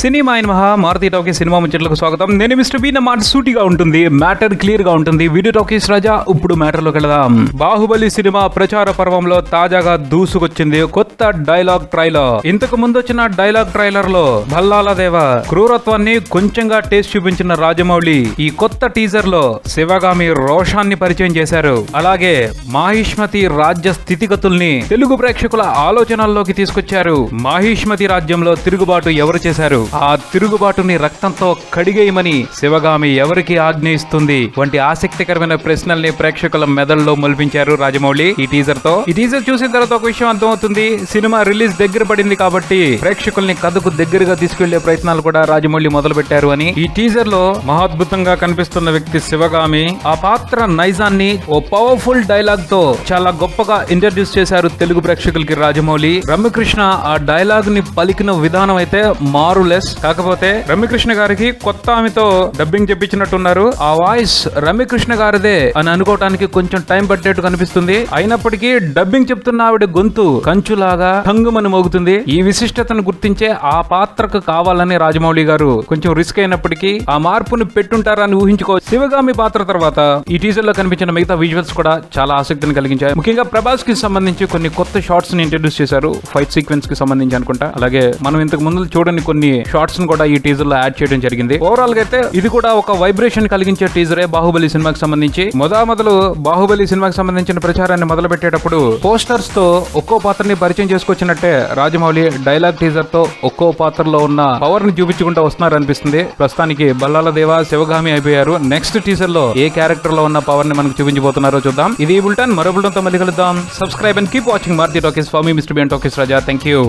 Cinema అయిన మహా Maruti talkies cinema ముచ్చట్లకు స్వాగతం. నేను మిస్టర్ బి. నా మాట సూటిగా ఉంటుంది, మ్యాటర్ క్లియర్ గా ఉంటుంది. వీడియో టాకీస్ రాజా ఇప్పుడు మ్యాటర్ లోకి వెళదాం. బాహుబలి సినిమా ప్రచార పర్వంలో తాజాగా దూసుకొచ్చింది కొత్త డైలాగ్ ట్రైలర్. ఇంతకు ముందు వచ్చిన డైలాగ్ ట్రైలర్ లో భల్లాల దేవ క్రూరత్వాన్ని కొంచెంగా టేస్ట్ చూపించిన రాజమౌళి ఈ కొత్త టీజర్ లో శివగామి రోషాన్ని పరిచయం చేశారు. అలాగే మాహిష్మతి రాజ్య స్థితిగతుల్ని తెలుగు ప్రేక్షకుల ఆలోచనల్లోకి తీసుకొచ్చారు. మాహిష్మతి రాజ్యంలో తిరుగుబాటు ఎవరు చేశారు, ఆ తిరుగుబాటుని రక్తంతో కడిగేయమని శివగామి ఎవరికి ఆజ్ఞయిస్తుంది వంటి ఆసక్తికరమైన ప్రశ్నల్ని ప్రేక్షకుల మెదడులో మొలిపించారు రాజమౌళి ఈ టీజర్ తో. ఈ టీజర్ చూసిన తర్వాత ఒక విషయం అర్థమవుతుంది. సినిమా రిలీజ్ దగ్గర పడింది కాబట్టి ప్రేక్షకుల్ని కథకు దగ్గరగా తీసుకెళ్లే ప్రయత్నాలు కూడా రాజమౌళి మొదలు పెట్టారు అని. ఈ టీజర్ లో మహాద్భుతంగా కనిపిస్తున్న వ్యక్తి శివగామి. ఆ పాత్ర నైజాన్ని ఓ పవర్ఫుల్ డైలాగ్ తో చాలా గొప్పగా ఇంట్రడ్యూస్ చేశారు తెలుగు ప్రేక్షకులకి రాజమౌళి. రమ్యకృష్ణ ఆ డైలాగ్ ని పలికిన విధానం అయితే మారులెస్. కాకపోతే రమ్యకృష్ణ గారికి కొత్త ఆమెతో డబ్బింగ్ చెప్పించినట్టున్నారు. ఆ వాయిస్ రమ్యకృష్ణ గారిదే అని అనుకోవటానికి కొంచెం టైం పట్టేట్టు కనిపిస్తుంది. అయినప్పటికీ డబ్బింగ్ చెప్తున్న ఆవిడ గొంతు కంచులాగా ఠంగుమని మోగుతుంది. ఈ విశిష్టతను గుర్తించే ఆ పాత్రకు కావాలని రాజమౌళి గారు కొంచెం రిస్క్ అయినప్పటికీ ఆ మార్పుని పెట్టుంటారని ఊహించుకో. శివగామి పాత్ర తర్వాత ఈ టీజర్ లో కనిపించిన మిగతా విజువల్స్ కూడా చాలా ఆసక్తిని కలిగించాయి. ముఖ్యంగా ప్రభాస్ కి సంబంధించి కొన్ని కొత్త షార్ట్స్ ని ఇంట్రడ్యూస్ చేశారు, ఫైట్ సీక్వెన్స్ కి సంబంధించి అనుకుంటా. అలాగే మనం ఇంతకు ముందు చూడని కొన్ని షార్ట్స్ ను కూడా ఈ టీజర్ లో యాడ్ చేయడం జరిగింది. ఓవరాల్ గా అయితే ఇది కూడా ఒక వైబ్రేషన్ కలిగించే టీజరే బాహుబలి సినిమాకి సంబంధించి. మొదలు బాహుబలి సినిమాకి సంబంధించిన ప్రచారాన్ని మొదలు పెట్టేటప్పుడు పోస్టర్స్ తో ఒక్కో పాత్రని పరిచయం చేసుకొచ్చినట్టే రాజమౌళి డైలాగ్ టీజర్ తో ఒక్కో పాత్రలో ఉన్న పవర్ ని చూపించుకుంటూ వస్తున్నారు అనిపిస్తుంది. ప్రస్తుతానికి బల్లాల దేవ శివగామి అయిపోయారు. నెక్స్ట్ టీజర్ లో ఏ క్యారెక్టర్ లో ఉన్న పవర్ ని మనకు చూపించబోతున్నారో చూద్దాం. ఇది బుల్టన్, మరో బుల్టన్ తో మళ్ళీ కలుద్దాం. Subscribe and keep watching Maruthi talkies. For me mister B. Talkies Raja. Thank you.